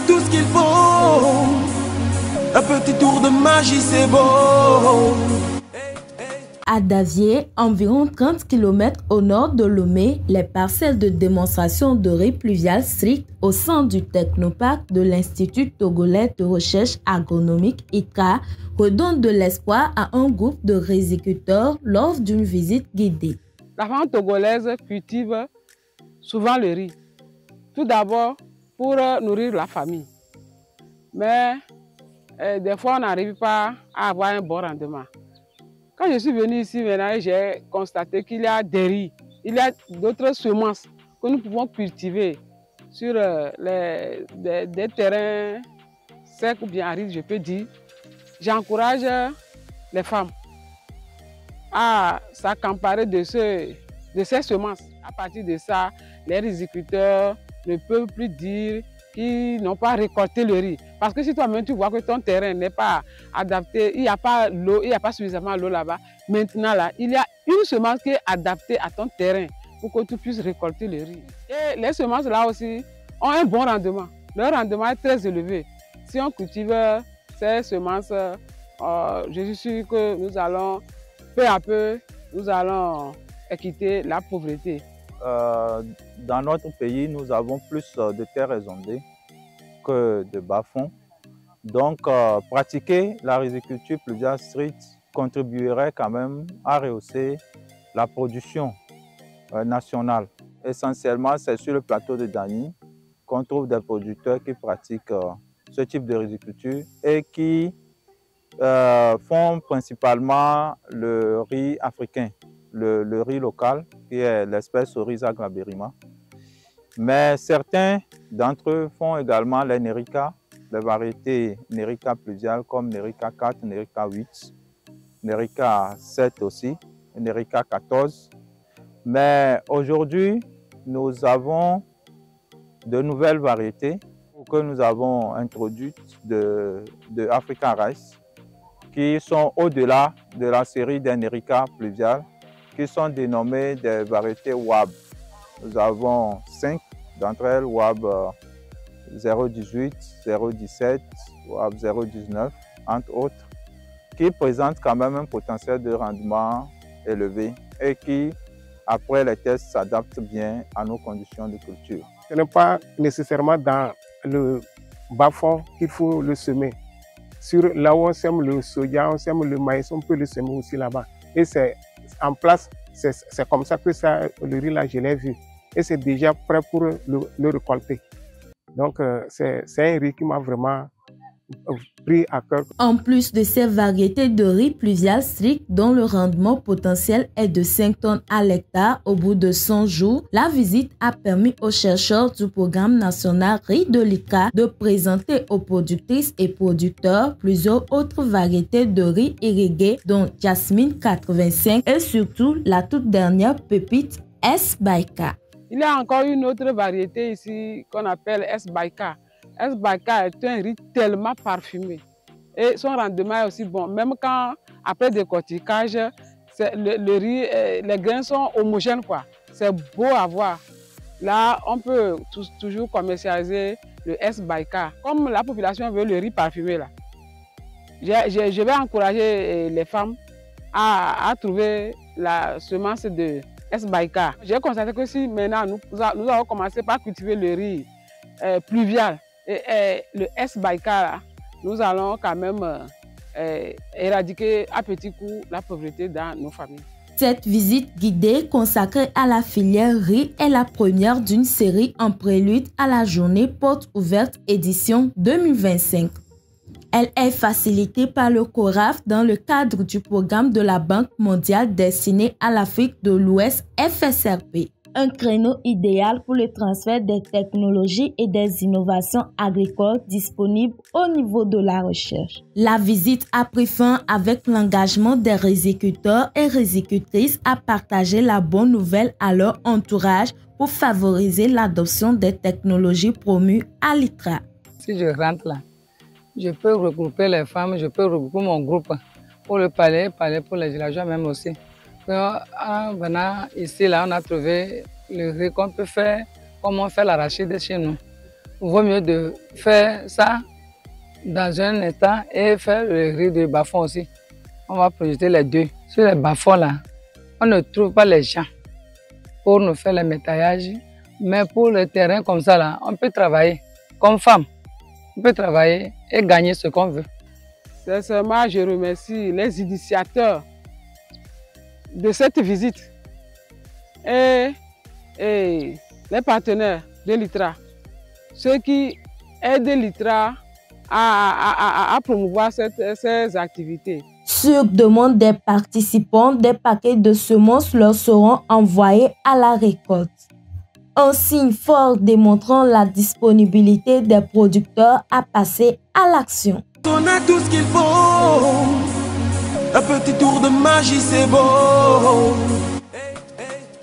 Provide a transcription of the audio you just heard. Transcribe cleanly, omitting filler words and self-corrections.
a tout ce qu'il faut. Un petit tour de magie, c'est beau. À Davier, environ 30 km au nord de Lomé, les parcelles de démonstration de riz pluvial strict au sein du technoparc de l'Institut togolais de recherche agronomique ITRA redonnent de l'espoir à un groupe de riziculteurs lors d'une visite guidée. La femme togolaise cultive souvent le riz, tout d'abord pour nourrir la famille. Mais des fois, on n'arrive pas à avoir un bon rendement. Quand je suis venue ici, maintenant, j'ai constaté qu'il y a des riz, il y a d'autres semences que nous pouvons cultiver sur des terrains secs ou bien arides, je peux dire. J'encourage les femmes à s'accaparer de ces semences. À partir de ça, les riziculteurs ne peuvent plus dire qu'ils n'ont pas récolté le riz. Parce que si toi-même tu vois que ton terrain n'est pas adapté, il n'y a pas l'eau, il n'y a pas suffisamment d'eau là-bas, maintenant là, il y a une semence qui est adaptée à ton terrain pour que tu puisses récolter le riz. Et les semences là aussi ont un bon rendement. Leur rendement est très élevé. Si on cultive ces semences, je suis sûr que nous allons, peu à peu, nous allons quitter la pauvreté. Dans notre pays, nous avons plus de terres ézondées que de bas-fonds. Donc, pratiquer la riziculture pluviale stricte contribuerait quand même à rehausser la production nationale. Essentiellement, c'est sur le plateau de Dany qu'on trouve des producteurs qui pratiquent ce type de riziculture et qui font principalement le riz africain, le riz local, qui est l'espèce Oryza glaberrima. Mais certains d'entre eux font également les Nerica, les variétés Nerica pluviales comme Nerica 4, Nerica 8, Nerica 7 aussi, Nerica 14. Mais aujourd'hui, nous avons de nouvelles variétés que nous avons introduites de African Rice, qui sont au-delà de la série des Nerica pluviales, qui sont dénommées des variétés WAB. Nous avons 5 d'entre elles, WAB 018, 017, WAB 019, entre autres, qui présentent quand même un potentiel de rendement élevé et qui, après les tests, s'adaptent bien à nos conditions de culture. Ce n'est pas nécessairement dans le bas-fond qu'il faut le semer. Là où on sème le soja, on sème le maïs, on peut le semer aussi là-bas. Et c'est en place, c'est comme ça que le riz là, je l'ai vu. Et c'est déjà prêt pour le récolter. Donc c'est un riz qui m'a vraiment pris à cœur. En plus de ces variétés de riz pluvial strict dont le rendement potentiel est de 5 tonnes à l'hectare au bout de 100 jours, la visite a permis aux chercheurs du programme national riz de l'ICRA de présenter aux productrices et producteurs plusieurs autres variétés de riz irrigués dont Jasmine 85 et surtout la toute dernière pépite S. Baika. Il y a encore une autre variété ici qu'on appelle S. Baika. S. Baika est un riz tellement parfumé et son rendement est aussi bon. Même quand, après décortiquage, le riz, les grains sont homogènes, quoi. C'est beau à voir. Là, on peut toujours commercialiser le S. Baika. Comme la population veut le riz parfumé, là, je vais encourager les femmes à trouver la semence de S. Baika. J'ai constaté que si maintenant nous allons commencer par cultiver le riz pluvial, et le S. Baika, là, nous allons quand même éradiquer à petits coups la pauvreté dans nos familles. Cette visite guidée consacrée à la filière riz est la première d'une série en prélude à la journée porte ouverte édition 2025. Elle est facilitée par le CORAF dans le cadre du programme de la Banque mondiale destiné à l'Afrique de l'Ouest FSRP. Un créneau idéal pour le transfert des technologies et des innovations agricoles disponibles au niveau de la recherche. La visite a pris fin avec l'engagement des riziculteurs et rizicultrices à partager la bonne nouvelle à leur entourage pour favoriser l'adoption des technologies promues à l'ITRA. Si je rentre là, je peux regrouper les femmes, je peux regrouper mon groupe pour le parler pour les villageois même aussi. En venant ici, là, on a trouvé le riz qu'on peut faire, comme on fait l'arachide chez nous. il vaut mieux de faire ça dans un état et faire le riz de bas-fond aussi. On va projeter les deux. Sur les bas-fonds là, on ne trouve pas les gens pour nous faire le métallage. Mais pour le terrain comme ça là, on peut travailler comme femme. On peut travailler et gagner ce qu'on veut. Sincèrement, je remercie les initiateurs de cette visite et les partenaires de l'ITRA, ceux qui aident l'ITRA à promouvoir ces activités. Sur demande des participants, des paquets de semences leur seront envoyés à la récolte. Un signe fort démontrant la disponibilité des producteurs à passer à l'action. On a tout ce qu'il faut. Un petit tour de magie, c'est beau.